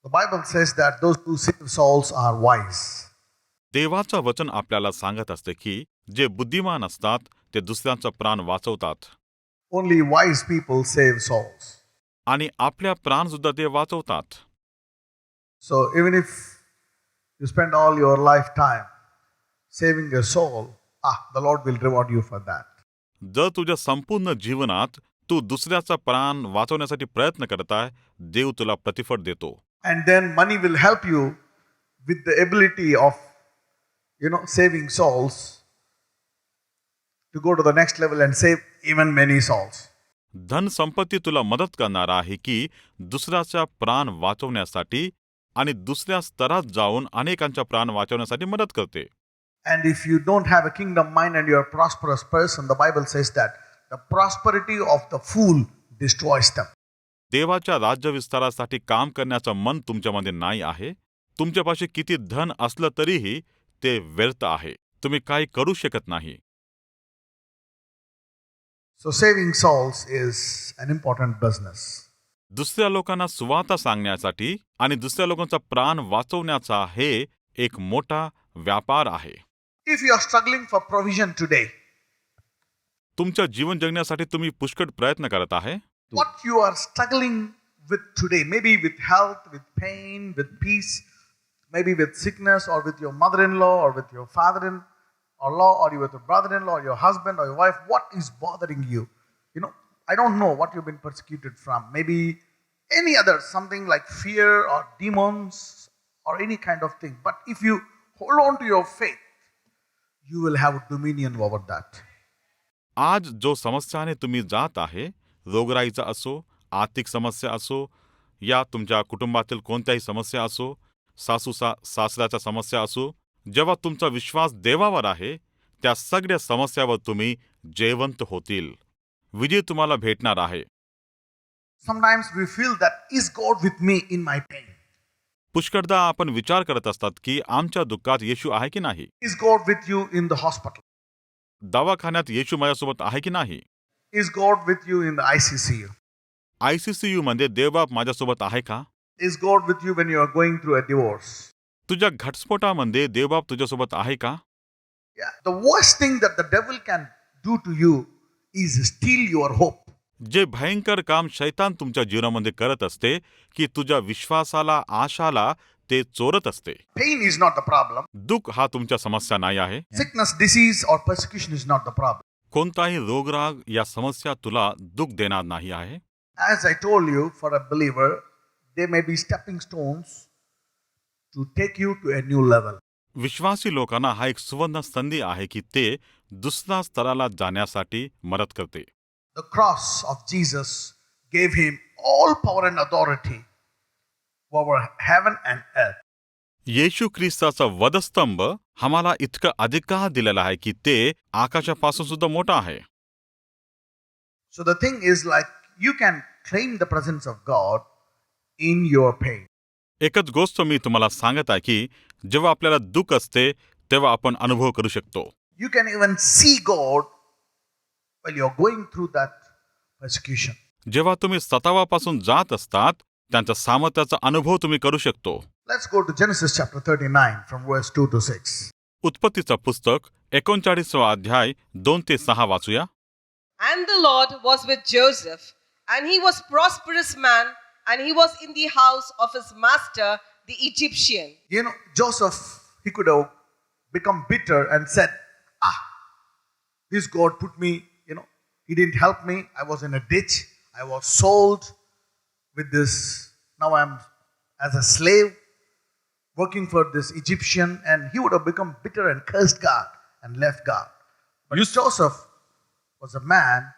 The Bible says that those who save souls are wise. देवाचं वचन आपल्याला सांगत असते की जे बुद्धिमान असतात ते दुसऱ्यांचा प्राण वाचवतात Only wise people save souls. आणि आपल्या प्राण सुद्धा ते वाचवतात. So even if you spend all your lifetime saving a soul, the Lord will reward you for that. जर तुझ्या संपूर्ण जीवनात तू दुसऱ्याचा प्राण वाचवण्यासाठी प्रयत्न करत आहे, देव तुला प्रतिफळ देतो. And then money will help you with the ability of, saving souls to go to the next level and save even many souls. धन संपत्ती तुला मदत करणार आहे की दुसऱ्याचा प्राण वाचवण्यासाठी आणि दुसऱ्या स्तरात जाऊन अनेकांच्या प्राण वाचवण्यासाठी मदत करते. And if you don't have a kingdom mind and you're a prosperous person, the Bible says that the prosperity of the fool destroys them. देवाच्या राज्य विस्तारासाठी काम करण्याचं मन तुमच्यामध्ये नाही आहे. तुमच्यापाशी किती धन असलं तरीही ते व्यर्थ आहे. तुम्ही काही करू शकत नाही. So saving souls is an important business. दुसऱ्या लोकांना सुवार्ता सांगण्यासाठी आणि दुसऱ्या लोकांचा प्राण वाचवण्याचा हे एक मोठा व्यापार आहे. If you are struggling for provision today, तुमच्या जीवन जगण्यासाठी तुम्ही पुष्कळ प्रयत्न करत आहे. what you are struggling with today, maybe with health, with pain, with peace, maybe with sickness, or with your mother-in-law, or with your father-in-law, or with your brother-in-law, or your husband, or your wife, what is bothering you? I don't know what you've been persecuted from. Maybe any other, something like fear or demons or any kind of thing. But if you hold on to your faith, you will have dominion over that. आज जो समस्याने तुम्ही जात आहे, रोगराईचा असो, आर्थिक समस्या असो, या तुमच्या कुटुंबातील कोणत्याही समस्या असो, सासऱ्याच्या समस्या असो, जेव्हा तुमचा विश्वास देवावर आहे, त्या सगळ्या समस्यावर तुम्ही जयवंत होतील. विजय तुम्हाला भेटणार आहे. Sometimes we feel that, is God with me in my pain? पुष्कळदा आपण विचार करत असतात की आमच्या दुःखात येशू आहे की नाही. Is God with you in the hospital? दवाखान्यात येशू माझ्यासोबत आहे की नाही. Is God with you in the ICCU? ICCU मध्ये देवबाप माझ्यासोबत आहे का. Is God with you when you are going through a divorce? तुझ्या घटस्फोटामध्ये देवबाप तुझ्यासोबत आहे का. Yeah. The worst thing that the devil can do to you is steal your hope. जे भयंकर काम शैतान तुमच्या जीवनामध्ये करत असते की तुझ्या विश्वासाला, आशाला ते चोरत असते. Pain is not the problem. दुःख हा तुमच्या समस्या नाही आहे. Sickness, disease, or persecution is not the problem. कोणताही रोगराग या समस्या तुला दुःख देणार नाही आहे. As I told you, for a believer, they may be stepping stones to take you to a new level. विश्वासी लोकांना हा एक सुवर्ण संधी आहे की ते दुसऱ्या स्तराला जाण्यासाठी मदत करते. The cross of Jesus gave him all power and authority over heaven and earth. येशू ख्रिस्ताचा वधस्तंभ आम्हाला इतकं अधिकार दिलेला आहे की ते आकाशापासून सुद्धा मोठा आहे. So the thing is, like, you can claim the presence of God in your pain. एकच गोष्ट मी तुम्हाला सांगत आहे की जेव्हा आपल्याला दुःख असते तेव्हा आपण अनुभव करू शकतो. You can even see God while you're going through that persecution. जेव्हा तुम्ही सतावापासून जात असतात त्यांच्या सामर्थ्याचा अनुभव तुम्ही करू शकतो. Let's go to Genesis chapter 39 from verse 2 to 6. उत्पत्तीचं पुस्तक 39वा अध्याय 2 ते 6 वाचूया. And the Lord was with Joseph, and he was prosperous man, and he was in the house of his master, the Egyptian. Joseph, he could have become bitter and said, this God put me, he didn't help me. I was in a ditch. I was sold with this. Now I'm as a slave working for this Egyptian, and he would have become bitter and cursed God and left God. But Joseph was a man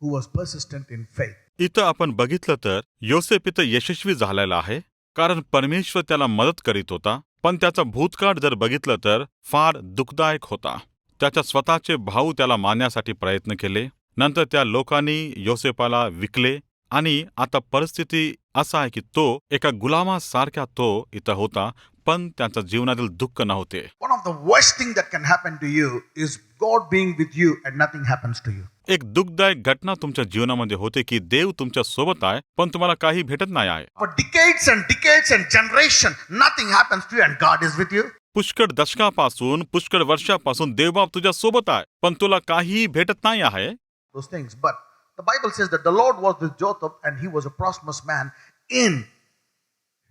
who was persistent in faith. इथं आपण बघितलं तर योसेफ इथं यशस्वी झालेला आहे कारण परमेश्वर त्याला मदत करीत होता. पण त्याचा भूतकाळ जर बघितलं तर फार दुःखदायक होता. त्याच्या स्वतःचे भाऊ त्याला मारण्यासाठी प्रयत्न केले. नंतर त्या लोकांनी योसेफाला विकले आणि आता परिस्थिती असा आहे की तो एका गुलामासारखा तो इथं होता. पण त्यांच्या जीवनातील दुःख नव्हते. One of the worst things that can happen to you is God being with you and nothing happens to you. एक दुःखदायक घटना तुमच्या जीवनामध्ये होते की देव तुमच्या सोबत आहे पण तुम्हाला काही भेटत नाही आहे. For decades and generation, nothing happens to you and God is with you. पुष्कळ दशकापासून पुष्कळ वर्षापासून देवबाप तुझ्या सोबत आहे पण तुला काही भेटत नाही आहे. Those things. But the Bible says that the Lord was with Jotham and he was a prosperous man in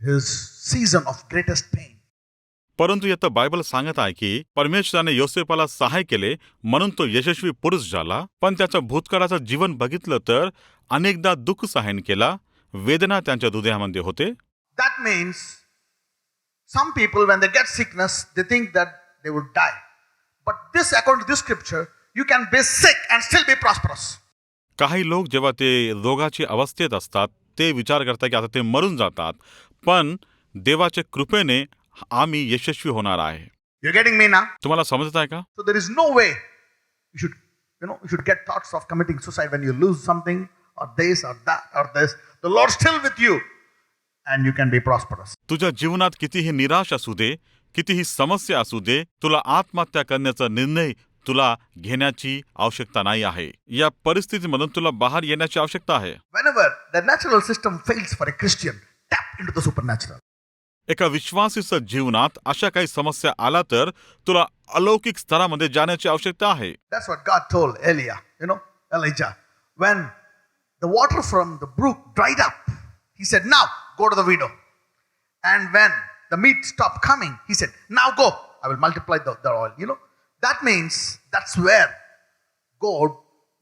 his season of greatest pain. परंतु इथं बायबल सांगत आहे की परमेश्वराने योसेफाला सहाय केले म्हणून तो यशस्वी पुरुष झाला. पण त्याच्या भूतकाळाचं जीवन बघितलं तर अनेकदा दुःख सहन केला, वेदना त्यांच्या हृदयामध्ये होते. That means some people when they get sickness, they think that they would die. But this, according to this scripture, you can be sick and still be prosperous. काही लोक जेव्हा ते रोगाची अवस्थेत असतात ते विचार करतात की आता ते मरून जातात, पण देवाच्या कृपेने आम्ही यशस्वी होणार आहे. You're getting me now? तुम्हाला समजत आहे का? So there is no way you should get thoughts of committing suicide when you lose something or this or that or this. The Lord's still with you and you can be prosperous. तुझ्या जीवनात कितीही निराश असू दे, कितीही समस्या असू दे, तुला आत्महत्या करण्याचा निर्णय तुला घेण्याची आवश्यकता नाही आहे. या परिस्थितीमधून तुला बाहेर येण्याची आवश्यकता आहे. Whenever the natural system fails for a Christian, tap into the supernatural. एका विश्वासीच्या जीवनात अशा काही समस्या आला तर तुला अलौकिक स्तरामध्ये जाण्याची आवश्यकता आहे. That's what God told Elijah. When the water from the brook dried up, he said, now go to the widow. And when the meat stopped coming, he said, now go, I will multiply the oil. That means that's where God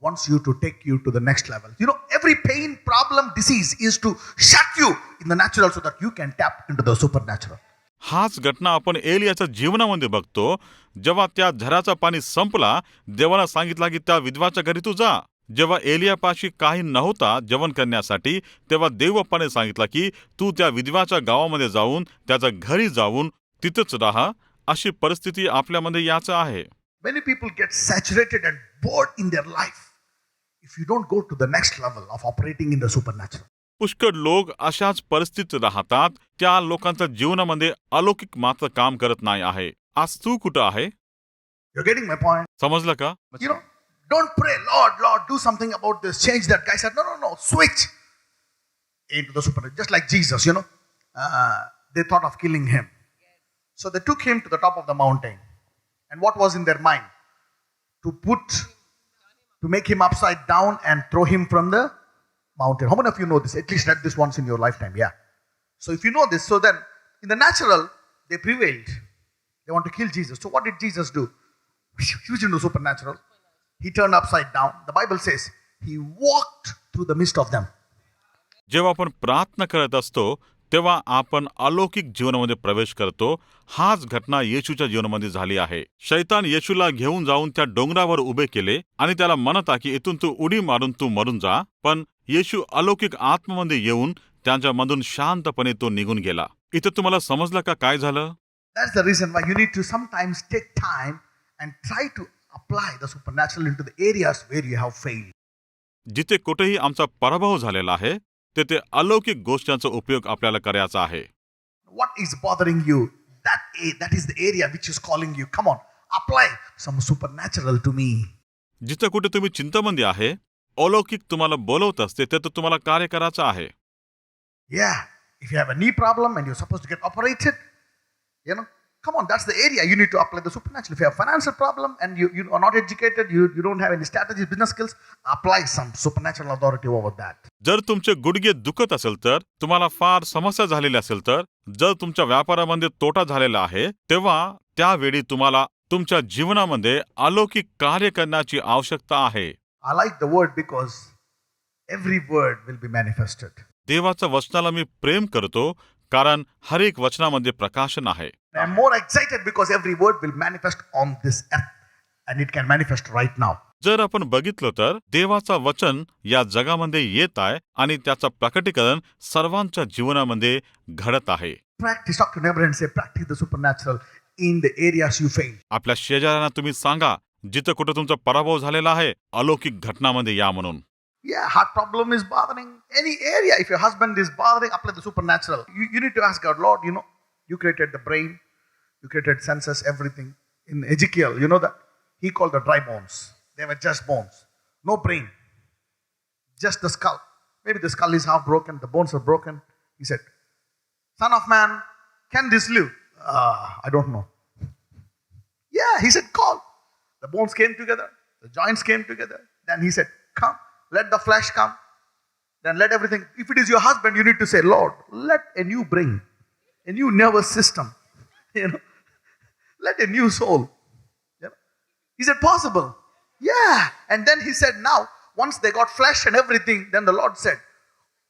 wants you to take you to the next level. Every pain, problem, disease is to shut you in the natural so that you can tap into the supernatural. हाच घटना आपण एलियाच्या जीवनामध्ये बघतो. जेव्हा त्या झऱ्याचं पाणी संपला, देवाला सांगितला की त्या विधवाच्या घरी तू जा. जेव्हा एलियापाशी काही नव्हता जेवण करण्यासाठी, तेव्हा देवबापाने सांगितला की तू त्या विधवाच्या गावामध्ये जाऊन त्याच्या घरी जाऊन तिथंच राहा. अशी परिस्थिती आपल्यामध्ये याचं आहे. Many people get saturated and bored in their life if you don't go to the next level of operating in the supernatural. पुष्कळ लोक अशाच परिस्थितीत राहतात. त्या लोकांच्या जीवनामध्ये अलौकिक मात्र काम करत नाही आहे. आज तू कुठं आहे? You're getting my point? समजलं का? Don't pray, Lord, do something about this. Change that. Guy said, no. Switch into the supernatural. Just like Jesus, they thought of killing him. So they took him to the top of the mountain. And what was in their mind? To make him upside down and throw him from the mountain. How many of you know this? At least read this once in your lifetime. Yeah. So if you know this, so then in the natural, they prevailed. They want to kill Jesus. So what did Jesus do? He was in the supernatural. He turned upside down. The Bible says he walked through the midst of them. जेव्हा आपण प्रार्थना करत असतो तेव्हा आपण अलौकिक जीवनामध्ये प्रवेश करतो. हाच घटना येशूच्या जीवनामध्ये झाली आहे. शैतान येशूला घेऊन जाऊन त्या डोंगरावर उभे केले आणि त्याला म्हणत की इथून तू उडी मारून तू मरून जा. पण येशू अलौकिक आत्म्यामध्ये येऊन त्यांच्यामधून शांतपणे तो निघून गेला. इथं तुम्हाला समजलं का काय झालं? That's the reason why you need to sometimes take time and try to apply the supernatural into the areas where you have failed. जिथे कुठेही आमचा पराभव झालेला आहे तेथे अलौकिक गोष्टींचा उपयोग आपल्याला करायचा आहे. What is bothering you? That is the area which is calling you. Come on, apply some supernatural to me. जिथे कुठे तुम्ही चिंतामंदी आहे, अलौकिक तुम्हाला बोलवत असते ते तर तुम्हाला कार्य करायचं आहे. Yeah, if you have a knee problem and you're supposed to get operated, come on, that's the area you need to apply the supernatural. If you have financial problem and you are not educated, you don't have any strategies, business skills, apply some supernatural authority over that. जर तुमचे गुडघे दुखत असेल तर, तुम्हाला फार समस्या झालेली असेल तर, जर तुमच्या व्यापारामध्ये तोटा झालेला आहे, तेव्हा त्यावेळी तुम्हाला तुमच्या जीवनामध्ये अलौकिक कार्य करण्याची आवश्यकता आहे. I like the word because every word will be manifested. देवाच्या वचनाला मी प्रेम करतो कारण हर एक वचनामध्ये प्रकाशन आहे. I am more excited because every word will manifest on this earth and it can manifest right now. जर आपण बघितलं तर देवाचा वचन या जगामध्ये येत आहे आणि त्याचा प्रकटीकरण सर्वांच्या जीवनामध्ये घडत आहे. Talk to neighbor and say, practice the supernatural in the areas you fail. आपल्या शेजाऱ्यांना तुम्ही सांगा जिथे कुठे तुमचा पराभव झालेला आहे अलौकिक घटनामध्ये या म्हणून. Yeah, heart problem is bothering any area. If your husband is bothering, apply the supernatural. You need to ask God, Lord, You created the brain, you created senses, everything. In Ezekiel, you know that? He called the dry bones. They were just bones. No brain. Just the skull. Maybe the skull is half broken, the bones are broken. He said, Son of man, can this live? I don't know. Yeah, he said, call. The bones came together, the joints came together. Then he said, come, let the flesh come. Then let everything. If it is your husband, you need to say, Lord, let a new brain, a new nervous system, let a new soul. Is it possible? Yeah. And then he said, now, once they got flesh and everything, then the Lord said,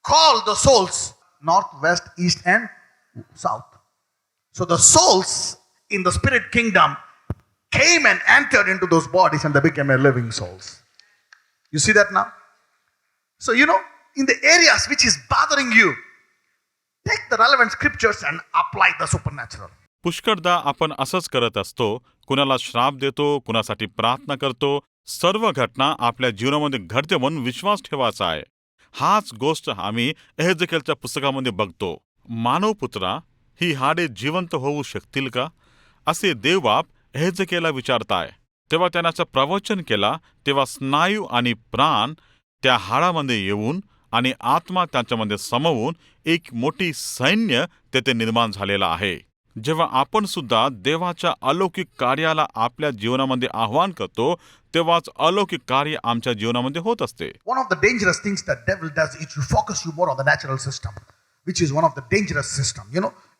call the souls, north, west, east, and south. So the souls in the spirit kingdom came and entered into those bodies and they became a living souls. You see that now? So, in the areas which is bothering you, take the relevant scriptures and apply the supernatural. पुष्कळदा आपण असंच करत असतो. कुणाला श्राप देतो, कुणासाठी प्रार्थना करतो. सर्व घटना आपल्या जीवनामध्ये घडते म्हणून विश्वास ठेवायचा आहे. हाच गोष्ट आम्ही एहेजेकेलच्या पुस्तकामध्ये बघतो. मानवपुत्रा, ही हाडे जिवंत होऊ शकतील का, असे देवबाप एहेजेकेलला विचारताय. तेव्हा त्यानं प्रवचन केला, तेव्हा स्नायू आणि प्राण त्या हाडामध्ये येऊन आणि आत्मा त्यांच्यामध्ये समवून एक मोठी सैन्य तेथे निर्माण झालेला आहे. जेव्हा आपण सुद्धा देवाच्या अलौकिक कार्याला आपल्या जीवनामध्ये आव्हान करतो, तेव्हाच अलौकिक कार्य आमच्या जीवनामध्ये होत असते. One of the dangerous things that devil does is to focus you more on the natural system, which is one of the dangerous system.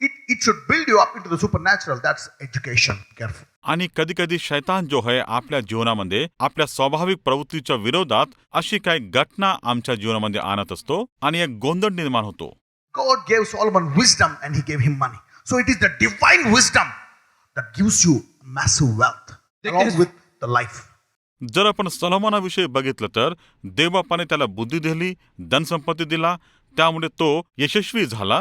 It should build you up into the supernatural. That's education. Careful. आणि कधी कधी शैतान जो आहे आपल्या जीवनामध्ये आपल्या स्वाभाविक प्रवृत्तीच्या विरोधात अशी काही घटना आमच्या जीवनामध्ये आणत असतो आणि एक गोंधळ निर्माण होतो. God gave Solomon wisdom and he gave him money. So it is the divine wisdom that gives you massive wealth along with the life. जर आपण सलोमोनाविषयी बघितलं तर देवबापाने त्याला बुद्धी दिली, धनसंपत्ती दिला, त्यामुळे तो यशस्वी झाला.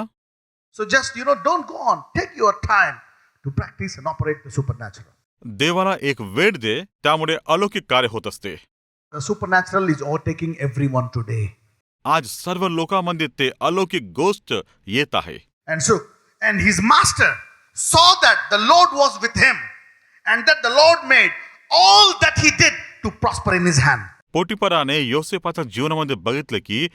So just, don't go on. Take your time to practice and operate the supernatural. देवाला एक वेळ दे, त्यामुळे अलौकिक कार्य होत असते. The supernatural is overtaking everyone today. आज सर्व लोकांमध्ये ते अलौकिक गोष्ट येत आहे. And his master saw that the Lord was with him and that the Lord made all that he did to prosper in his hand. पोटिफराने योसेफाच्या जीवनामध्ये बघितलं की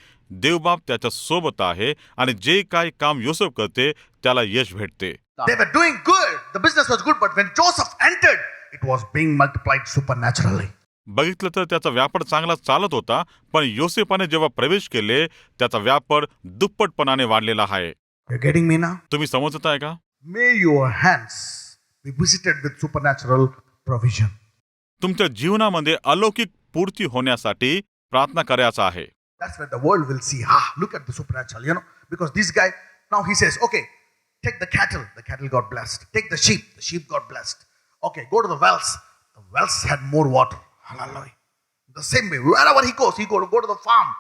देवबाप त्याच्या सोबत आहे आणि जे काही काम योसेफ करते त्याला यश भेटते. They were doing good. The business was good, but when Joseph entered, it was being multiplied supernaturally. बघितलं तर त्याचा व्यापार चांगला चालत होता, पण योसेफाने जेव्हा प्रवेश केले त्याचा व्यापार दुप्पटपणाने वाढलेला आहे. You're getting me now? तुम्ही समजत आहे का? May your hands be visited with supernatural provision. तुमच्या जीवनामध्ये अलौकिक पूर्ती होण्यासाठी प्रार्थना करायचा आहे. That's where the world will see, look at the supernatural, because this guy, now he says, okay, take the cattle got blessed. Take the sheep got blessed. Okay, go to the wells had more water. Hallelujah. The same way, wherever he goes, go to the farm.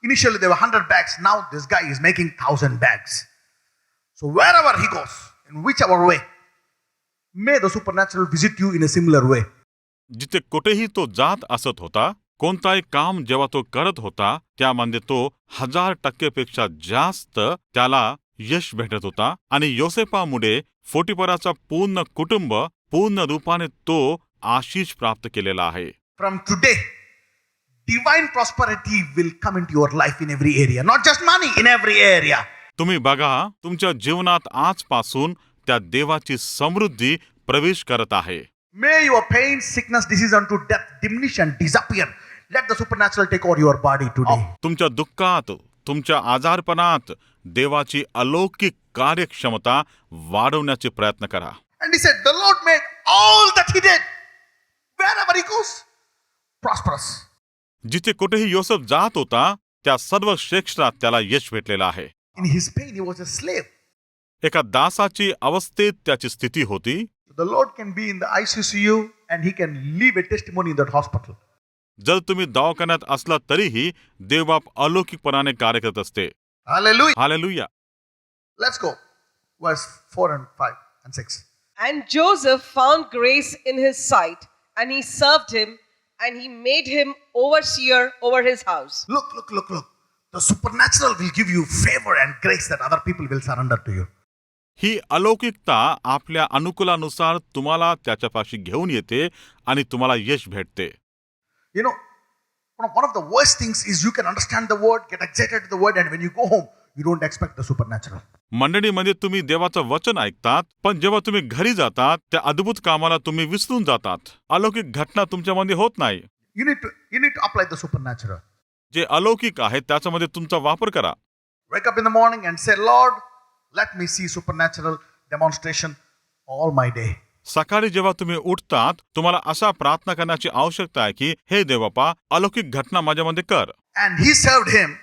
Initially there were 100 bags, now this guy is making 1,000 bags. So wherever he goes, in whichever way, may the supernatural visit you in a similar way. जिथे कुठेही तो जात असत होता, कोणताही काम जेव्हा तो करत होता, त्यामध्ये तो 1000% पेक्षा जास्त त्याला यश भेटत होता. आणि योसेफामुळे पोटिफराचा पूर्ण कुटुंब पूर्ण रूपाने तो आशीष प्राप्त केलेला आहे. From today, divine prosperity will come into your life in every area. Not just money, in every area. तुम्ही बघा, तुमच्या जीवनात आजपासून त्या देवाची समृद्धी प्रवेश करत आहे. May your pain, sickness, disease unto death diminish and disappear. Let the supernatural take over your body today. तुमच्या दुःखात, तुमच्या आजारपणात देवाची अलौकिक कार्यक्षमता वाढवण्याचे प्रयत्न करा. And he said, the Lord made all that he did. Wherever he goes, prosperous. जिथे कुठेही योसेफ जात होता, त्या सर्व क्षेत्रात त्याला यश भेटलेलं आहे. In his pain, he was a slave. एका दासाची अवस्थेत त्याची स्थिती होती. The Lord can be in the ICU and he can leave a testimony in that hospital. जर तुम्ही दवाखान्यात असला तरीही देवबाप अलौकिकपणाने कार्य करत असते. Hallelujah. Hallelujah. Let's go. Verse 4 and 5 and 6. And Joseph found grace in his sight, and he served him, and he made him overseer over his house. Look. The supernatural will give you favor and grace that other people will surrender to you. ही अलौकिकता आपल्या अनुकूलानुसार तुम्हाला त्याच्यापाशी घेऊन येते आणि तुम्हाला यश भेटते. You know, one of the worst things is you can understand the word, get excited to the word, and when you go home, you don't expect the supernatural. मंडळीमध्ये तुम्ही देवाचं वचन ऐकतात, पण जेव्हा तुम्ही घरी जातात त्या अद्भुत कामाला तुम्ही विसरून जातात. अलौकिक घटना तुमच्यामध्ये होत नाही. You need to apply the supernatural. जे अलौकिक आहे त्याच्यामध्ये तुमचा वापर करा. Wake up in the morning and say, Lord, let me see supernatural demonstration all my day. सकाळी जेव्हा तुम्ही उठतात तुम्हाला अशा प्रार्थना करण्याची आवश्यकता आहे की हे देवपा अलौकिक घटना माझ्यामध्ये कर. And he served him,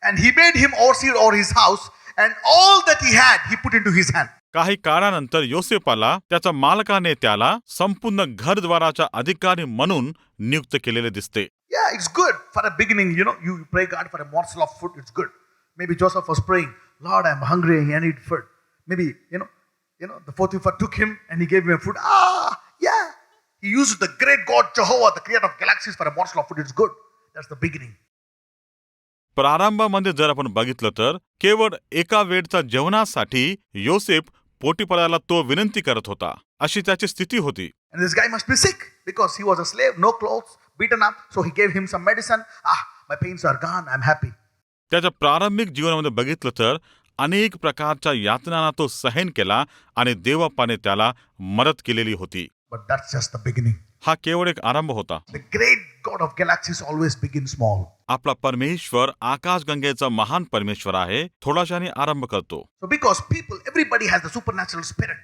and he made him overseer over his house, and all that he had, he put into his hand. काही काळानंतर योसेफाला त्याच्या मालकाने त्याला संपूर्ण घरद्वाराचा अधिकारी म्हणून नियुक्त केलेले दिसते. Yeah, it's good for a beginning. You know, you pray God for a morsel of food. It's good. Maybe Joseph was praying, Lord, I'm hungry. I need food. Maybe the Potiphar took him and he gave him food. Yeah. He used the great God Jehovah, the creator of galaxies, for a morsel of food. It's good. That's the beginning. प्रारंभामध्ये जर आपण बघितलं तर केवळ एका वेळच्या जेवणासाठी योसेफ पोटिफराला तो विनंती करत होता, अशी त्याची स्थिती होती. And this guy must be sick because he was a slave, no clothes, beaten up. So he gave him some medicine. My pains are gone. I'm happy. त्याच्या प्रारंभिक जीवनामध्ये बघितलं तर अनेक प्रकारच्या यातनांना तो सहन केला आणि देवप्पाने त्याला मदत केलेली होती. But that's just the beginning. हा केवळ एक आरंभ होता. The great God of galaxies always begins small. आपला परमेश्वर आकाशगंगेचा महान परमेश्वर आहे, थोडाशाने आरंभ करतो. So because everybody has the supernatural spirit.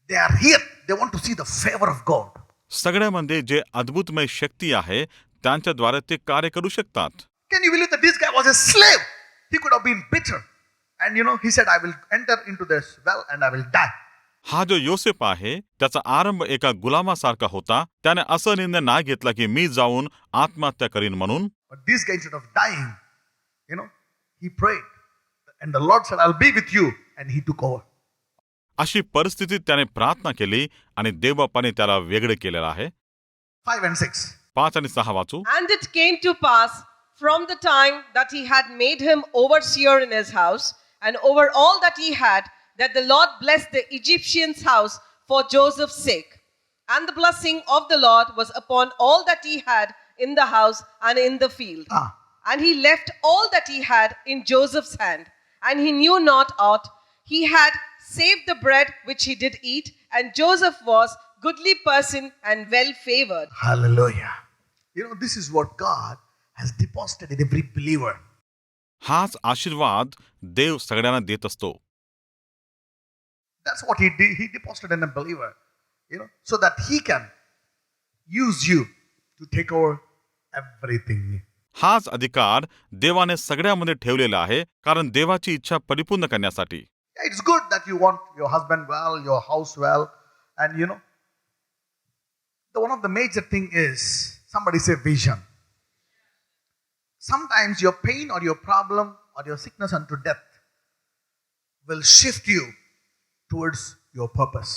They are here. They want to see the favor of God. सगळ्यामध्ये जे अद्भुतमय शक्ती आहे त्यांच्याद्वारे ते कार्य करू शकतात. Can you believe that this guy was a slave? He could have been bitter. And he said, I will enter into this well and I will die. हा जो योसेफ आहे त्याचा आरंभ एका गुलामासारखा होता. त्याने असा निर्णय नाही घेतला की मी जाऊन आत्महत्या करीन म्हणून. But this guy, instead of dying, he prayed. And the Lord said, I'll be with you. And he took over. अशी परिस्थितीत त्याने प्रार्थना केली आणि देवबापाने त्याला वेगळे केलेलं आहे. 5 and 6. 5 आणि 6 वाचू. And it came to pass from the time that he had made him overseer in his house and over all that he had, that the Lord blessed the Egyptian's house for Joseph's sake. And the blessing of the Lord was upon all that he had in the house and in the field. And he left all that he had in Joseph's hand, and he knew not aught. He had saved the bread which he did eat, and Joseph was goodly person and well favored. Hallelujah. This is what God has deposited in every believer. हाच आशीर्वाद देव सगळ्यांना देत असतो. That's what he did. He deposited in a believer, so that he can use you to take over everything. हाच अधिकार देवाने सगळ्यामध्ये ठेवलेला आहे, कारण देवाची इच्छा परिपूर्ण करण्यासाठी. It's good that you want your husband well, your house well, and one of the major thing is, somebody say vision. Sometimes your pain or your problem or your sickness unto death will shift you towards your purpose.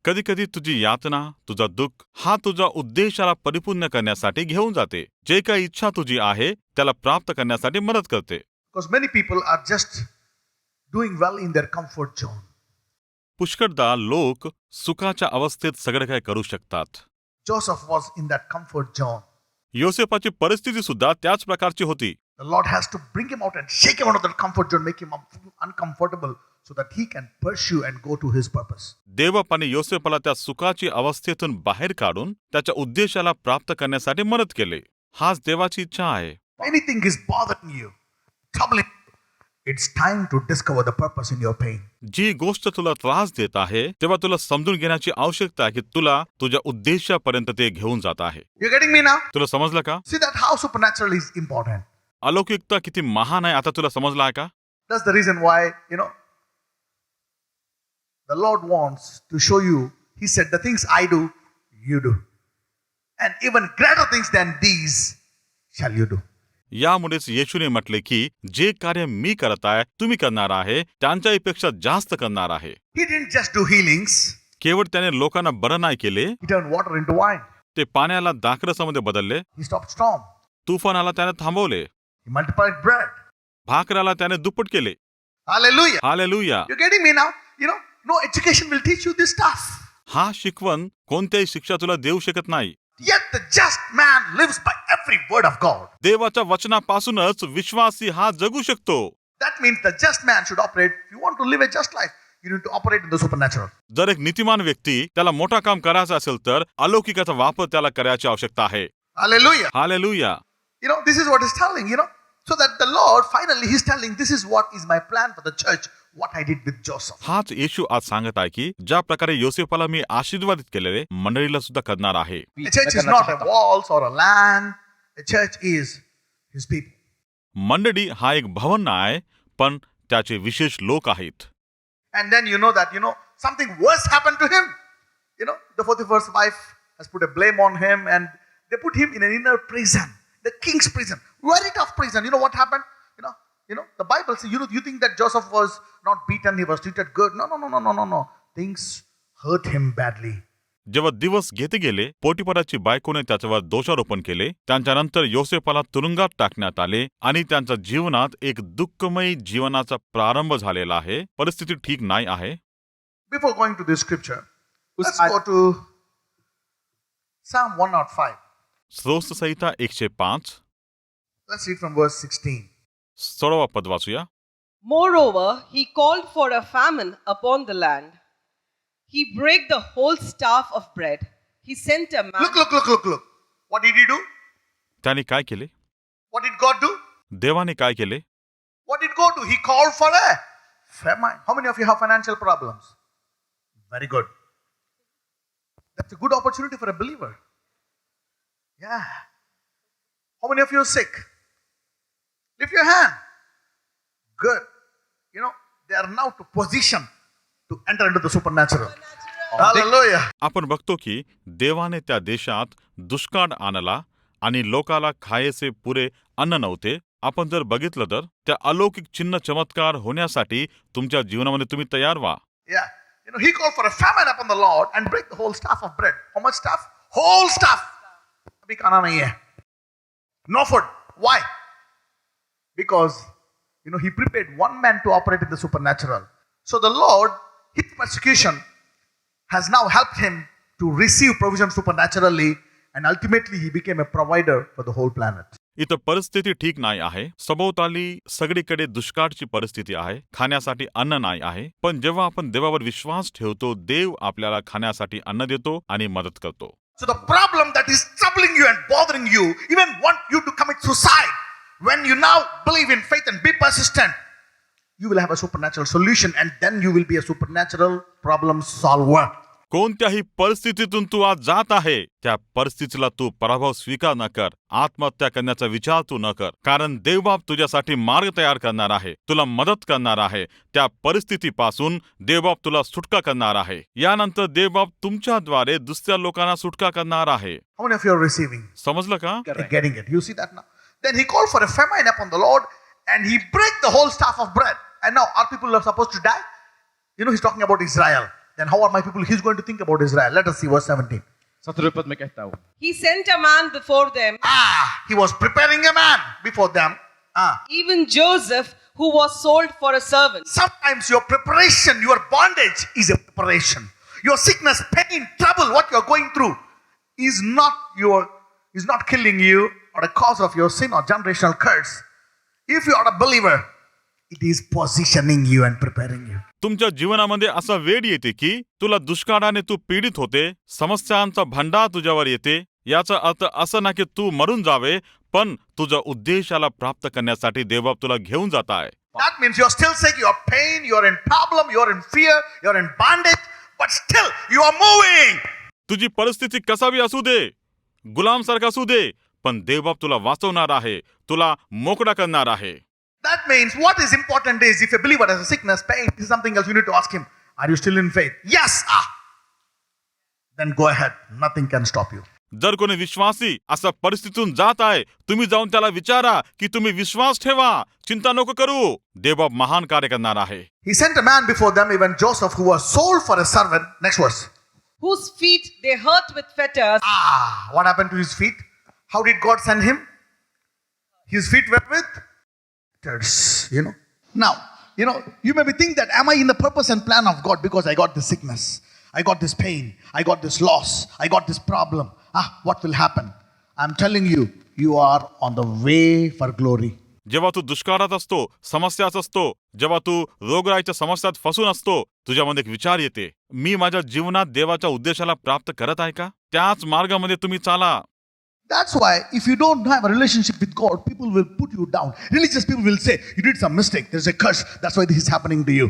कधी कधी तुझी यातना, तुझा दुःख हा तुझा उद्देशाला परिपूर्ण करण्यासाठी घेऊन जाते. जे काही इच्छा तुझी आहे त्याला प्राप्त करण्यासाठी मदत करते. Because many people are just doing well in their comfort zone. पुष्कळदा लोक सुखाच्या अवस्थेत सगळं काय करू शकतात. Joseph was in that comfort zone. योसेफाची परिस्थिती सुद्धा त्याच प्रकारची होती. The Lord has to bring him out and shake him out of that comfort zone, make him uncomfortable, so that he can pursue and go to his purpose. देवपाने योसेफाला त्या सुखाची अवस्थेतून बाहेर काढून त्याच्या उद्देशाला प्राप्त करण्यासाठी मदत केले. हाच देवाची इच्छा आहे. Anything is bothering you, troubling you, it's time to discover the purpose in your pain. जी गोष्ट तुला त्रास देत आहे तेव्हा तुला समजून घेण्याची आवश्यकता आहे की तुला तुझ्या उद्देशापर्यंत ते घेऊन जात आहे. You getting me now? तुला समजलं का? See that how supernatural is important. अलौकिकता किती महान आहे आता तुला समजलं आहे का? That's the reason why, the Lord wants to show you. He said, the things I do, you do. And even greater things than these shall you do. यामुळेच येशूने म्हटले की जे कार्य मी करत आहे तुम्ही करणार आहे त्यांच्यापेक्षा जास्त करणार आहे. He didn't just do healings. केवळ त्याने लोकांना बरं नाही केले, He turned water into wine. ते पाण्याला द्राक्षरसामध्ये बदलले, He stopped storm. तुफानाला त्याने थांबवले, He multiplied bread. भाकराला त्याने दुप्पट केले. Hallelujah. Hallelujah. You're getting me now? No education will teach you this stuff. हा शिकवण कोणत्याही शिक्षा तुला देऊ शकत नाही. Yet the just man lives by every word of God. देवाच्या वचनापासूनच विश्वासी हा जगू शकतो. That means the just man should operate. If you want to live a just life, you need to operate in the supernatural. जर एक नीतिमान व्यक्ती त्याला मोठा काम करायचं असेल तर अलौकिकाचा वापर त्याला करायची आवश्यकता आहे. Hallelujah. Hallelujah. This is what he's telling, So that the Lord, finally, he's telling, this is what is my plan for the church, what I did with Joseph. हाच येशू आज सांगत आहे की ज्या प्रकारे योसेफाला मी आशीर्वादित केलेले मंडळीला सुद्धा करणार आहे. A church is not a walls or a land. A church is his people. मंडळी हा एक भवन नाही पण त्याचे विशेष लोक आहेत. And then you know that, something worse happened to him. The 41st wife has put a blame on him and they put him in an inner prison, the king's prison. Very tough prison. You know what happened? The Bible says, you think that Joseph was not beaten, he was treated good. No. Things hurt him badly. जेव्हा दिवस घेते गेले पोटिफराची बायकोने त्याच्यावर दोषारोपण केले. त्यांच्यानंतर योसेफाला तुरुंगात टाकण्यात आले आणि त्यांच्या जीवनात एक दुःखमयी जीवनाचा प्रारंभ झालेला आहे. परिस्थिती ठीक नाही आहे. Before going to this scripture, let's go to Psalm 105. स्तोत्र संहिता 105 Let's read from verse 16. 16 पद वाचूया. Moreover, he called for a famine upon the land. He brake the whole staff of bread. He sent a man. Look. What did he do? त्याने काय केले? What did God do? देवाने काय केले? What did God do? He called for a famine. How many of you have financial problems? Very good. That's a good opportunity for a believer. Yeah. How many of you are sick? Lift your hand. Good. They are now to position to enter into the supernatural. Hallelujah. आपण बघतो की देवाने त्या देशात दुष्काळ आणला आणि लोकाला खायचे पुरे अन्न नव्हते. आपण जर बघितलं तर त्या अलौकिक चिन्ह चमत्कार होण्यासाठी तुमच्या जीवनामध्ये तुम्ही तयार व्हा. Yeah. He called for a famine upon the Lord and break the whole staff of bread. How much staff? Whole staff. अभी खाना नहीं है. No food. Why? Because, he prepared one man to operate in the supernatural. So the Lord, his persecution has now helped him to receive provision supernaturally and ultimately he became a provider for the whole planet. इथं परिस्थिती ठीक नाही आहे. सभोवताली सगळीकडे दुष्काळची परिस्थिती आहे. खाण्यासाठी अन्न नाही आहे. पण जेव्हा आपण देवावर विश्वास ठेवतो देव आपल्याला खाण्यासाठी अन्न देतो आणि मदत करतो. So the problem that is troubling you and bothering you, even want you to commit suicide, when you now believe in faith and be persistent, you will have a supernatural solution and then you will be a supernatural problem solver. कोणत्याही परिस्थितीतून तू आज जात आहे त्या परिस्थितीला तू पराभव स्वीकार न कर. आत्महत्या करण्याचा विचार तू न कर. कारण देवबाप तुझ्यासाठी मार्ग तयार करणार आहे. तुला मदत करणार आहे. त्या परिस्थितीपासून देवबाप तुला सुटका करणार आहे. यानंतर देवबाप तुमच्याद्वारे दुसऱ्या लोकांना सुटका करणार आहे. How many of you are receiving? समजलं का? Getting it. You see that now? Then he called for a famine upon the Lord and he break the whole staff of bread. And now our people are supposed to die? He's talking about Israel. Then how are my people? He's going to think about Israel. Let us see verse 17. He sent a man before them, He was preparing a man before them. even Joseph, who was sold for a servant. Sometimes your preparation, your bondage is a preparation. Your sickness, pain, trouble, what you're going through is not killing you or a cause of your sin or generational curse. If you are a believer, it is positioning you and preparing you. तुमच्या जीवनामध्ये असा वेळ येते की तुला दुष्काळाने तू पीडित होते. समस्यांचा भंडार तुझ्यावर येते. याचा अर्थ असं ना की तू मरून जावे पण तुझ्या उद्देशाला प्राप्त करण्यासाठी देवबाप तुला घेऊन जात आहे. That means you're still sick, you're pain, you're in problem, you're in fear, you're in bondage, but still you are moving. तुझी परिस्थिती कसावी असू दे, गुलामसारखं असू दे, पण देवबाप तुला वाचवणार आहे, तुला मोकळा करणार आहे. That means what is important is if a believer has a sickness, pain, this is something else, you need to ask him, are you still in faith? Yes. Then go ahead. Nothing can stop you. जर कोणी विश्वासी असा परिस्थितीतून जात आहे तुम्ही जाऊन त्याला विचारा की तुम्ही विश्वास ठेवा, चिंता नको करू, देवबाप महान कार्य करणार आहे. He sent a man before them, even Joseph, who was sold for a servant. Next verse. Whose feet they hurt with fetters. What happened to his feet? How did God send him? His feet were with fetters, Now, You may be thinking that, am I in the purpose and plan of God because I got this sickness, I got this pain, I got this loss, I got this problem. What will happen? I'm telling you, you are on the way for glory. जेव्हा तू दुष्काळात असतो, समस्याच असतो, जेव्हा तू रोगराईच्या समस्यात फसून असतो, तुझ्यामध्ये एक विचार येते, मी माझ्या जीवनात देवाच्या उद्देशाला प्राप्त करत आहे का? त्याच मार्गामध्ये तुम्ही चाला. That's why if you don't have a relationship with God, people will put you down. Religious people will say, you did some mistake, there's a curse, that's why this is happening to you.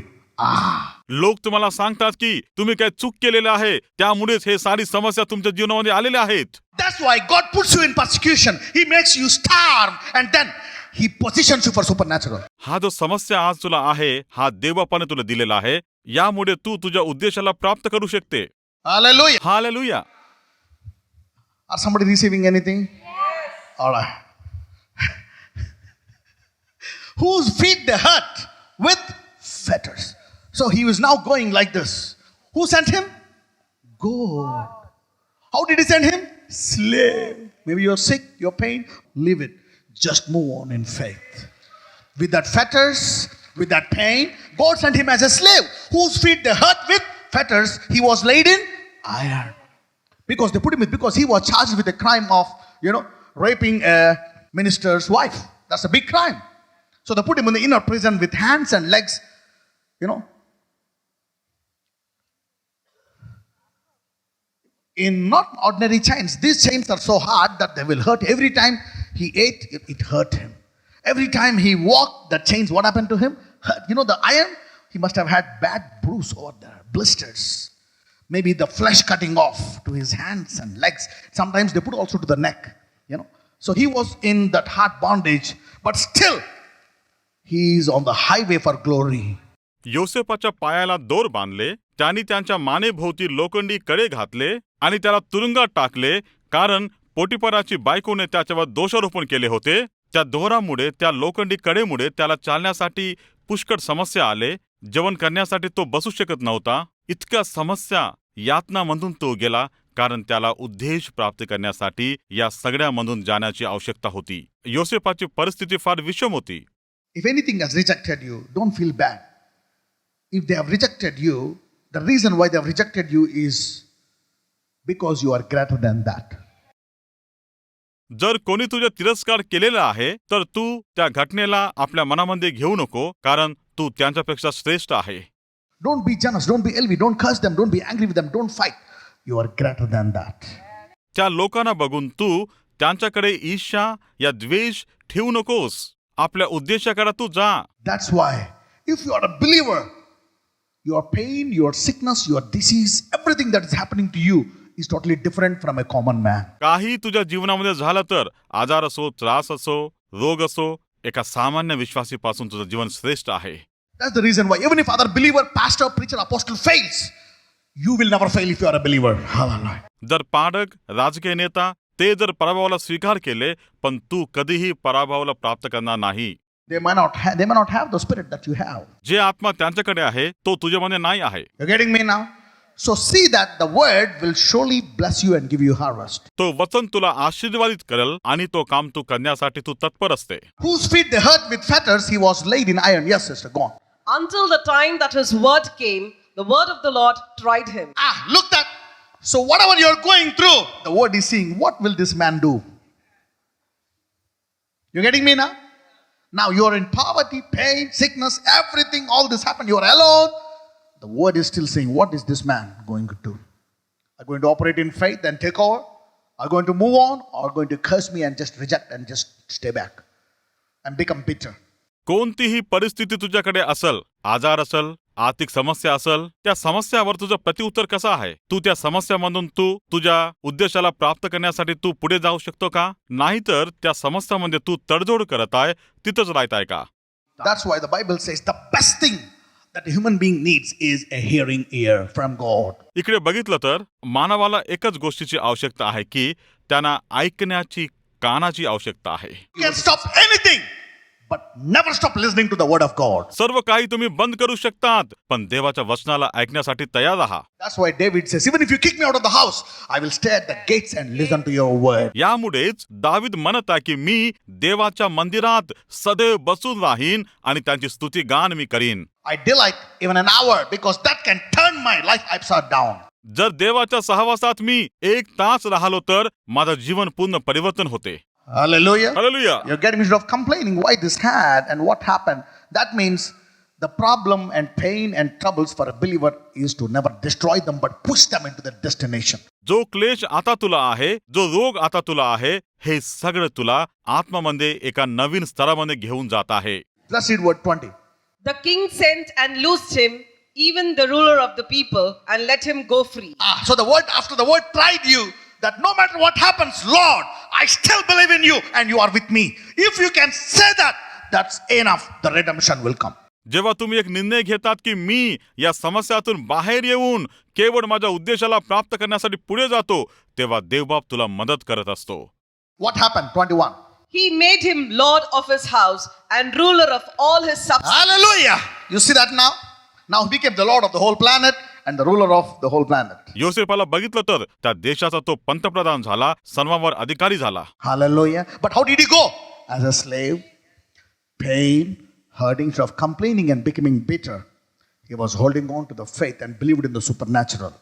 लोक तुम्हाला सांगतात की तुम्ही काय चूक केलेलं आहे, त्यामुळेच हे सारी समस्या तुमच्या जीवनामध्ये आलेल्या आहेत. That's why God puts you in persecution. He makes you starve and then He positions you for supernatural. हा जो समस्या आज तुला आहे, हा देवबापाने तुला दिलेला आहे, यामुळे तू तुझ्या उद्देशाला प्राप्त करू शकते. Hallelujah. Hallelujah. Are somebody receiving anything? Yes. All right. Whose feet they hurt with fetters. So he was now going like this. Who sent him? God. How did he send him? Slave. Maybe you're sick, you're pain, leave it. Just move on in faith. With that fetters, with that pain, God sent him as a slave. Whose feet they hurt with fetters, he was laid in iron. Because they put him in, because he was charged with the crime of, raping a minister's wife. That's a big crime. So they put him in the inner prison with hands and legs, in not ordinary chains. These chains are so hard that they will hurt. Every time he ate, it hurt him. Every time he walked, the chains, what happened to him? Hurt. The iron, he must have had bad bruise over there, blisters. Maybe the flesh cutting off to his hands and legs. Sometimes they put also to the neck, So he was in that hard bondage, but still, he is on the highway for glory. योसेफाच्या पायाला दोर बांधले, त्यांनी त्यांच्या मानेभोवती लोखंडी कडे घातले आणि त्याला तुरुंगात टाकले, कारण पोटिफराची बायकोने त्याच्यावर दोषारोपण केले होते. त्या दोरामुळे, त्या लोखंडी कडेमुळे त्याला चालण्यासाठी पुष्कळ समस्या आले. जेवण करण्यासाठी तो बसू शकत नव्हता. इतक्या समस्या, यातनामधून तो गेला, कारण त्याला उद्देश प्राप्त करण्यासाठी या सगळ्यामधून जाण्याची आवश्यकता होती. योसेफाची परिस्थिती फार विषम होती. If anything has rejected you, don't feel bad. If they have rejected you, the reason why they have rejected you is because you are greater than that. जर कोणी तुझा तिरस्कार केलेला आहे, तर तू त्या घटनेला आपल्या मनामध्ये घेऊ नको, कारण तू त्यांच्यापेक्षा श्रेष्ठ आहे. Don't be jealous, don't be envy, don't curse them, don't be angry with them, don't fight. You are greater than that. त्या लोकांना बघून तू त्यांच्याकडे ईर्ष्या या द्वेष ठेवू नकोस. आपल्या उद्देशाकडे तू जा. That's why if you are a believer, your pain, your sickness, your disease, everything that is happening to you is totally different from a common man. काही तुझ्या जीवनामध्ये झालं तर, आजार असो, त्रास असो, रोग असो, एका सामान्य विश्वासीपासून तुझं जीवन श्रेष्ठ आहे. That's the reason why even if other believer, pastor, preacher, apostle fails, you will never fail if you are a believer. Hallelujah. जर पाडक, राजकीय नेता ते जर पराभवाला स्वीकार केले, पण तू कधीही पराभवाला प्राप्त करणार नाही. They may not have the spirit that you have. जे आत्मा त्यांच्याकडे आहे, तो तुझ्यामध्ये नाही आहे. You're getting me now? So see that the word will surely bless you and give you harvest. तो वचन तुला आशीर्वादित करेल आणि तो काम तू करण्यासाठी तू तत्पर असते. Whose feet they hurt with fetters, he was laid in iron. Yes, sister, go on. Until the time that his word came, the word of the Lord tried him. Look that. So whatever you're going through, the word is saying, what will this man do? You're getting me now? Now you're in poverty, pain, sickness, everything, all this happened. You're alone. The word is still saying, what is this man going to do? Are you going to operate in faith and take over? Are you going to move on? Or are you going to curse me and just reject and just stay back and become bitter? कोणतीही परिस्थिती तुझ्याकडे असल, आजार असल, आर्थिक समस्या असल, त्या समस्यावर तुझं प्रत्युत्तर कसं आहे? तू त्या समस्यामधून तू तुझ्या उद्देशाला प्राप्त करण्यासाठी तू पुढे जाऊ शकतो का? नाहीतर त्या समस्यामध्ये तू तडजोड करत आहे, तिथंच राहत आहे का? That's why the Bible says the best thing that a human being needs is a hearing ear from God. इकडे बघितलं तर मानवाला एकच गोष्टीची आवश्यकता आहे की त्यांना ऐकण्याची कानाची आवश्यकता आहे. You can stop anything but never stop listening to the word of God. सर्व काही तुम्ही बंद करू शकतात, पण देवाच्या वचनाला ऐकण्यासाठी तयार राहा. That's why David says, even if you kick me out of the house, I will stay at the gates and listen to your word. यामुळेच दावीद म्हणत आहे की मी देवाच्या मंदिरात सदैव बसून राहीन आणि त्यांची स्तुती गान मी करीन. I delight even an hour because that can turn my life upside down. जर देवाच्या सहवासात मी 1 तास राहिलो तर माझं जीवन पूर्ण परिवर्तन होते. Hallelujah. Hallelujah. You're getting rid of complaining why this had and what happened. That means the problem and pain and troubles for a believer is to never destroy them but push them into their destination. जो क्लेश आता तुला आहे, जो रोग आता तुला आहे, हे सगळं तुला आत्मामध्ये एका नवीन स्तरामध्ये घेऊन जात आहे. Let's read word 20. The king sent and loosed him, even the ruler of the people, and let him go free. So the word after the word tried you that no matter what happens, Lord, I still believe in you and you are with me. If you can say that, that's enough. The redemption will come. जेव्हा तुम्ही एक निर्णय घेतात की मी या समस्यातून बाहेर येऊन केवळ माझ्या उद्देशाला प्राप्त करण्यासाठी पुढे जातो, तेव्हा देवबाप तुला मदत करत असतो. What happened? 21. He made him lord of his house and ruler of all his substance. Hallelujah. You see that now? Now he became the Lord of the whole planet and the ruler of the whole planet. योसेफाला बघितलं तर त्या देशाचा तो पंतप्रधान झाला, सर्वांवर अधिकारी झाला. Hallelujah. But how did he go? As a slave, pain, hurting, instead of complaining and becoming bitter. He was holding on to the faith and believed in the supernatural.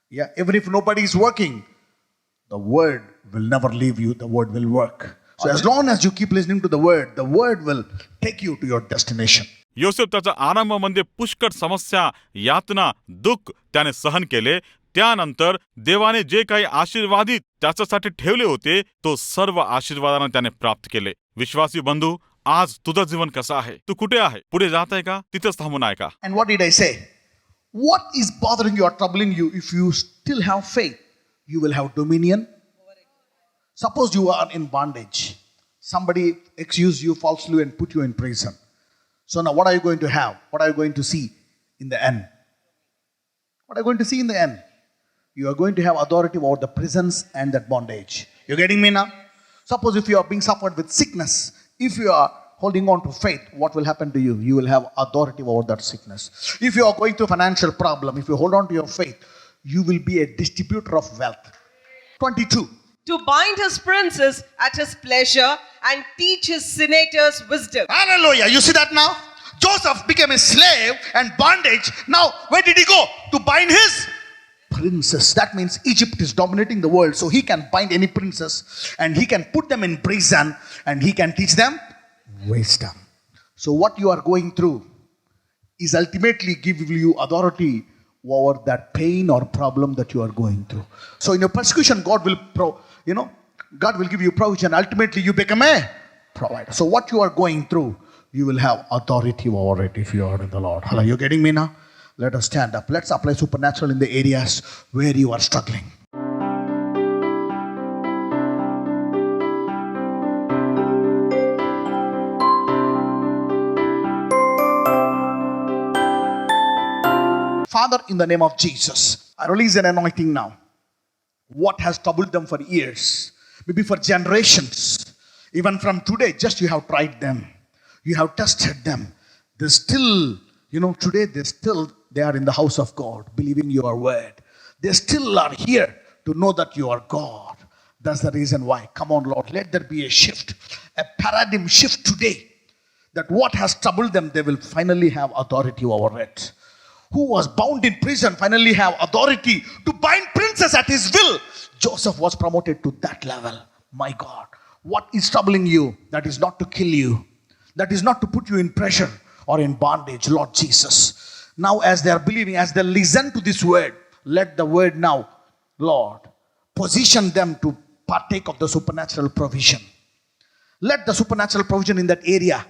Yeah, even if nobody is working, the word will never leave you, the word will work. So as long as you keep listening to the word will take you to your destination. Yosef त्याच्या आरंभामध्ये पुष्कळ समस्या, यातना, दुःख त्याने सहन केले. त्यानंतर देवाने जे काही आशीर्वादित त्याच्यासाठी ठेवले होते, तो सर्व आशीर्वादाने त्याने प्राप्त केले. विश्वासी बंधू, आज तुझं जीवन कसं आहे? तू कुठे आहे? पुढे जात आहे का? तिथेच थांबून आहे का? And what did I say? What is bothering you or troubling you? If you still have faith, you will have dominion. Suppose you are in bondage. Somebody accused you falsely and put you in prison. So now what are you going to have? What are you going to see in the end? What are you going to see in the end? You are going to have authority over the prisons and that bondage. You're getting me now? Suppose if you are being suffered with sickness, if you are holding on to faith, what will happen to you? You will have authority over that sickness. If you are going through financial problem, if you hold on to your faith, you will be a distributor of wealth. 22. To bind his princes at his pleasure and teach his senators wisdom. Hallelujah. You see that now? Joseph became a slave and bondage. Now, where did he go? To bind his princes. That means Egypt is dominating the world. So he can bind any princess and he can put them in prison and he can teach them wisdom. So what you are going through is ultimately giving you authority over that pain or problem that you are going through. So in your persecution, God will God will give you provision. Ultimately, you become a provider. So what you are going through, you will have authority over it if you are in the Lord. Hello, you getting me now? Let us stand up. Let's apply supernatural in the areas where you are struggling. Father, in the name of Jesus, I release an anointing now. What has troubled them for years, maybe for generations, even from today, just you have tried them. You have tested them. They still, today they are in the house of God, believing your word. They still are here to know that you are God. That's the reason why. Come on, Lord, let there be a shift, a paradigm shift today. That what has troubled them, they will finally have authority over it. Who was bound in prison finally have authority to bind princes at his will. Joseph was promoted to that level. My God, what is troubling you? That is not to kill you. That is not to put you in pressure or in bondage, Lord Jesus. Now as they are believing, as they listen to this word, let the word now, Lord, position them to partake of the supernatural provision. Let the supernatural provision in that area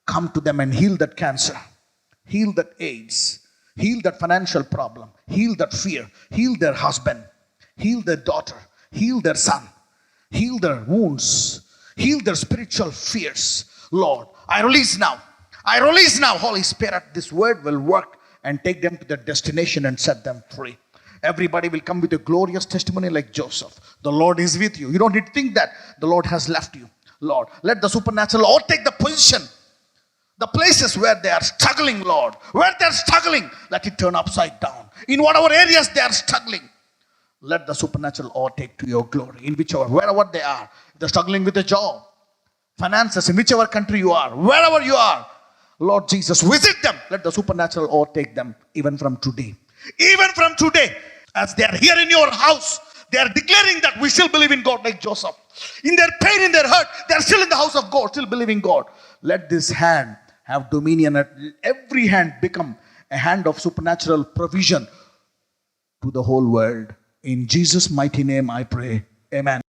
come to them and heal that cancer, heal that AIDS, heal that financial problem, heal that fear, heal their husband, heal their daughter, heal their son, heal their wounds, heal their spiritual fears. Lord, I release now, Holy Spirit, this word will work and take them to their destination and set them free. Everybody will come with a glorious testimony like Joseph. The Lord is with you. You don't need to think that the Lord has left you. Lord. Let the supernatural overtake the position, the places where they are struggling, Lord. Where they are struggling, let it turn upside down. In whatever areas they are struggling, let the supernatural overtake to your glory. In whichever, wherever they are, if they're struggling with a job, finances, in whichever country you are, wherever you are, Lord Jesus, visit them. Let the supernatural overtake them even from today. Even from today, as they are here in your house, they are declaring that we still believe in God like Joseph. In their pain, in their hurt, they are still in the house of God, still believing God. Let this hand have dominion. Let every hand become a hand of supernatural provision to the whole world. In Jesus' mighty name I pray. Amen.